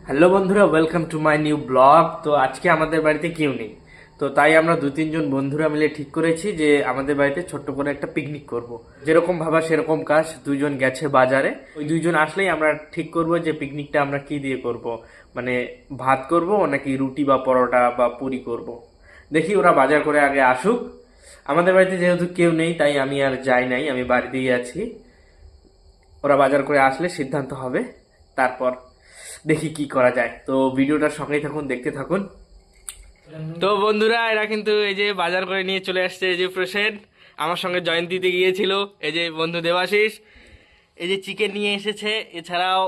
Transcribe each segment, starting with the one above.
Hello বন্ধুরা, welcome to my new blog. তো আজকে আমাদের বাড়িতে কেউ নেই, তো তাই আমরা দু তিনজন বন্ধুরা মিলে ঠিক করেছি যে আমাদের বাড়িতে ছোট্ট করে একটা পিকনিক করব। যেরকম ভাবা সেরকম কাজ, দুইজন গেছে বাজারে, ওই দুইজন আসলেই আমরা ঠিক করব যে পিকনিকটা আমরা কি দিয়ে করব। মানে ভাত করব নাকি রুটি বা পরোটা বা পুরি করব। দেখি ওরা বাজার করে আগে আসুক। আমাদের বাড়িতে যেহেতু কেউ নেই তাই আমি আর যাই নাই, আমি বাড়িতেই আছি। ওরা বাজার করে আসলে সিদ্ধান্ত হবে, তারপর দেখি কি করা যায়। তো ভিডিওটার সঙ্গেই থাকুন, দেখতে থাকুন। তো বন্ধুরা, এরা কিন্তু এই যে বাজার করে নিয়ে চলে আসছে। এই যে প্রসেন আমার সঙ্গে জয়ন্তীতে গিয়েছিল, এই যে বন্ধু দেবাশিস, এই যে চিকেন নিয়ে এসেছে। এছাড়াও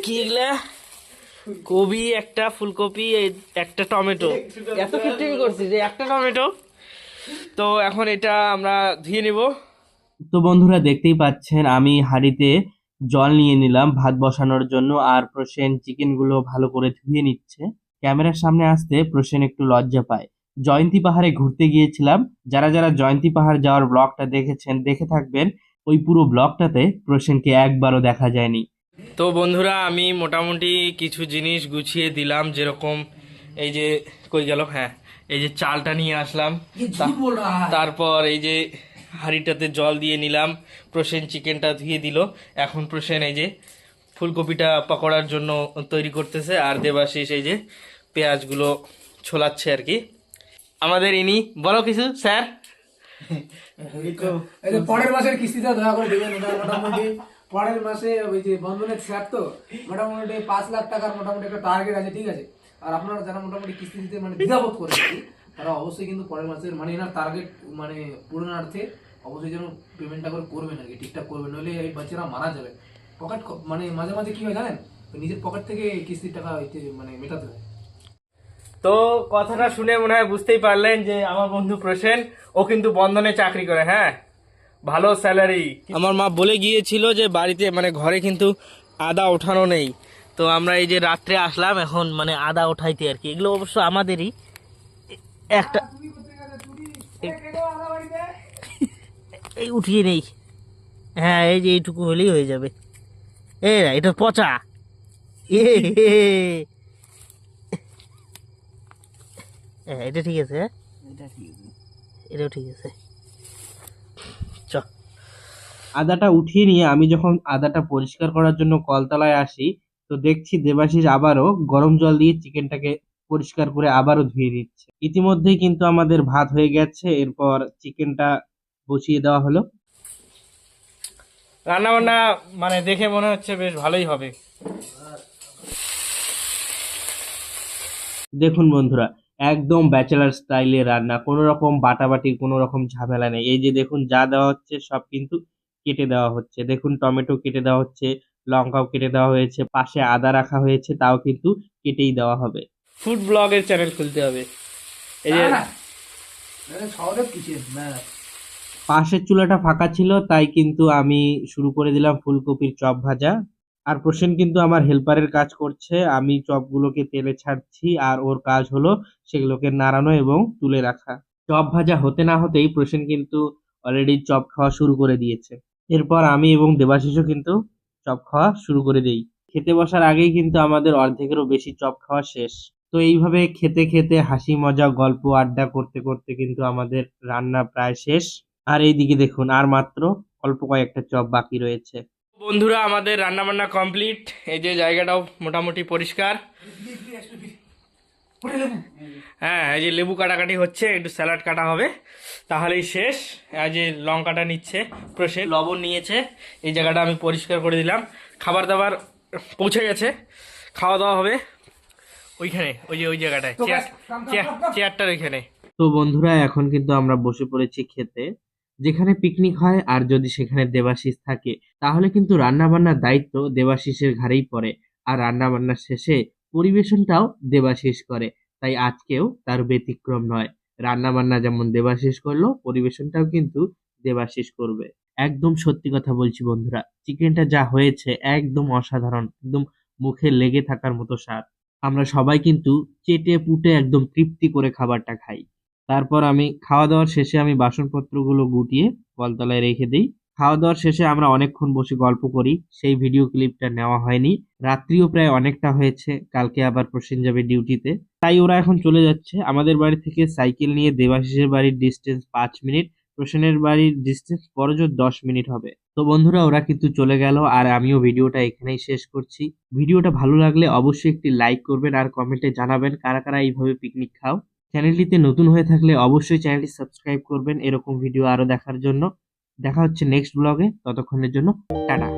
কি এগুলা, কবি একটা, ফুলকপি, একটা টমেটো। এত কৃত্রিম করছি যে একটা টমেটো। তো এখন এটা আমরা ধুয়ে নিব। তো বন্ধুরা, দেখতেই পাচ্ছেন আমি হাঁড়িতে জল নিয়ে নিলাম ভাত বসানোর জন্য, আর প্রসেন চিকেন গুলো ভালো করে ধুয়ে নিচ্ছে। ক্যামেরার সামনে আসতে প্রসেন একটু লজ্জা পায়। জয়ন্তী পাহাড়ে ঘুরতে গিয়েছিলাম, যারা যারা জয়ন্তী পাহাড় যাওয়ার ব্লগটা দেখেছেন দেখে থাকবেন, ওই পুরো ব্লগটাতে প্রসেনকে একবারও দেখা যায়নি। তো বন্ধুরা, আমি মোটামুটি কিছু জিনিস গুছিয়ে দিলাম, যেরকম এই যে কই গেল, হ্যাঁ এই যে চালটা নিয়ে আসলাম। তারপর এই যে হাঁড়িটাতে জল দিয়ে নিলাম। প্রসেন চিকেনটা ধুয়ে দিল। এখন প্রসেন এই যে ফুলকপিটা পকোড়ার জন্য তৈরি করতেছে, আর দেবাশিস এই যে পেঁয়াজগুলো ছোলাচ্ছে আর কি। আমাদের ইনি বলো কিছু স্যার। এই যে পরের মাসের কিস্তিটা দয়া করে দেবেন। ওটা মোটামুটি পরের মাসে ওই যে বন্ধনের স্যার, তো মোটামুটি 5 লাখ টাকার মোটামুটি একটা টার্গেট আছে, ঠিক আছে। আর আপনারা যারা মোটামুটি কিস্তি দিতে মানে দ্বিধাবোধ করে তারা অবশ্যই কিন্তু পরের মাসের মানে এনার টার্গেট মানে পূরণার্থে অবশ্যই যেন পেমেন্টটা করে করবেন আর কি, ঠিকঠাক করবেন, নইলে এই বাচ্চারা মারা যাবে। পকেট মানে মাঝে মাঝে কি হয় জানেন, নিজের পকেট থেকে কিস্তির টাকা মানে মেটাতে হয়। তো কথাটা শুনে মনে হয় বুঝতেই পারলেন যে আমার বন্ধু প্রসেন, ও কিন্তু বন্ধনে চাকরি করে, হ্যাঁ ভালো স্যালারি। আমার মা বলে গিয়েছিল যে বাড়িতে মানে ঘরে কিন্তু আদা ওঠানো নেই। তো আমরা এই যে রাত্রে আসলাম এখন মানে আদা ওঠাইতে আর কি। এগুলো অবশ্য আমাদেরই একটা, এই উঠিয়ে নেই। হ্যাঁ এই যে এইটুকু হলেই হয়ে যাবে। এটা পচা। এ হ্যাঁ এটা ঠিক আছে, হ্যাঁ এটাও ঠিক আছে। চ আদাটা উঠিয়ে নিয়ে আমি যখন আদাটা পরিষ্কার করার জন্য কলতলায় আসি, তো দেখছি দেবাশিস আবারও গরম জল দিয়ে চিকেনটাকে পরিষ্কার করে আবারও ধুয়ে দিচ্ছে। ইতিমধ্যেই কিন্তু আমাদের ভাত হয়ে গেছে, এরপর চিকেনটা বসিয়ে দেওয়া হলো। রান্না বান্না মানে দেখে মনে হচ্ছে বেশ ভালোই হবে। দেখুন বন্ধুরা, একদম ব্যাচেলার স্টাইলে রান্না, কোনো রকম বাটাবাটির কোনো রকম ঝামেলা নেই। এই যে দেখুন যা দেওয়া হচ্ছে সব কিন্তু কেটে দেওয়া হচ্ছে। দেখুন টমেটো কেটে দেওয়া হচ্ছে, লঙ্কাও কেটে দেওয়া হয়েছে, পাশে আদা রাখা হয়েছে, তাও কিন্তু কেটেই দেওয়া হবে। ফুড ব্লগের চ্যানেল খুলতে হবে। এই যে শহরের কিছু না। পাশের চুলাটা ফাঁকা ছিল, তাই কিন্তু আমি শুরু করে দিলাম ফুলকপির চপ ভাজা। আর প্রসেন কিন্তু আমার হেল্পারের কাজ করছে, আমি চপগুলোকে তেলে ছাড়ছি আর ওর কাজ হলো সেগুলোকে নাড়ানো এবং তুলে রাখা। চপ ভাজা হতে না হতেই প্রসেন কিন্তু অলরেডি চপ খাওয়া শুরু করে দিয়েছে। এরপর আমি এবং দেবাশিসও কিন্তু চপ খাওয়া শুরু করে দেই। খেতে বসার আগেই কিন্তু আমাদের অর্ধেকেরও বেশি চপ খাওয়া শেষ। তো এইভাবে খেতে খেতে হাসি মজা গল্প আড্ডা করতে করতে কিন্তু আমাদের রান্না প্রায় শেষ। আর এইদিকে দেখুন আর মাত্র অল্প কয়েকটা চপ বাকি রয়েছে। বন্ধুরা, আমাদের রান্না বান্না কমপ্লিট। এই যে জায়গাটাও মোটামুটি পরিষ্কার। হ্যাঁ এই যে লেবু কাটাকাটি হচ্ছে, একটু স্যালাড কাটা হবে, তাহলেই শেষ। এই যে লঙ্কাটা নিচ্ছে প্রসেন, লবণ নিয়েছে। এই জায়গাটা আমি পরিষ্কার করে দিলাম। খাবার দাবার পৌঁছে গেছে, খাওয়া দাওয়া হবে ওইখানে, ওই যে ওই জায়গাটায় চেয়ারটার ওইখানে। তো বন্ধুরা, এখন কিন্তু আমরা বসে পড়েছি খেতে। যেখানে পিকনিক হয় আর যদি সেখানে দেবাশিস থাকে, তাহলে কিন্তু রান্না বান্নার দায়িত্ব দেবাশিসের ঘাড়েই পড়ে। আর রান্না বান্নার শেষে পরিবেশনটাও দেবাশিস করে, তাই আজকেও তার ব্যতিক্রম নয়। রান্না বান্না যেমন দেবাশিস করলো, পরিবেশনটাও কিন্তু দেবাশিস করবে। একদম সত্যি কথা বলছি বন্ধুরা, চিকেনটা যা হয়েছে একদম অসাধারণ, একদম মুখে লেগে থাকার মতো স্বাদ। আমরা সবাই কিন্তু চেটে পুটে একদম তৃপ্তি করে খাবারটা খাই। তারপর আমি খাওয়া দাওয়ার শেষে আমি বাসনপত্রগুলো গুটিয়ে কলতলায় রেখে দিই। খাওয়া দাওয়ার শেষে আমরা অনেকক্ষণ বসে গল্প করি, সেই ভিডিও ক্লিপটা নেওয়া হয়নি। রাত্রিও প্রায় অনেকটা হয়েছে, কালকে আবার প্রসেন যাবে ডিউটিতে, তাই ওরা এখন চলে যাচ্ছে। আমাদের বাড়ি থেকে সাইকেল নিয়ে দেবাশিসের বাড়ির ডিস্টেন্স 5 মিনিট, প্রসেনের বাড়ির ডিস্টেন্স বড়জোর 10 মিনিট হবে। তো বন্ধুরা ওরা কিন্তু চলে গেল, আর আমিও ভিডিওটা এখানেই শেষ করছি। ভিডিওটা ভালো লাগলে অবশ্যই একটি লাইক করবেন আর কমেন্টে জানাবেন কারা কারা এইভাবে পিকনিক খাও। চ্যানেলটিতে নতুন হয়ে থাকলে অবশ্যই চ্যানেলটি সাবস্ক্রাইব করবেন এরকম ভিডিও আরো দেখার জন্য। দেখা হচ্ছে নেক্সট ব্লগে, ততক্ষণের জন্য টাটা।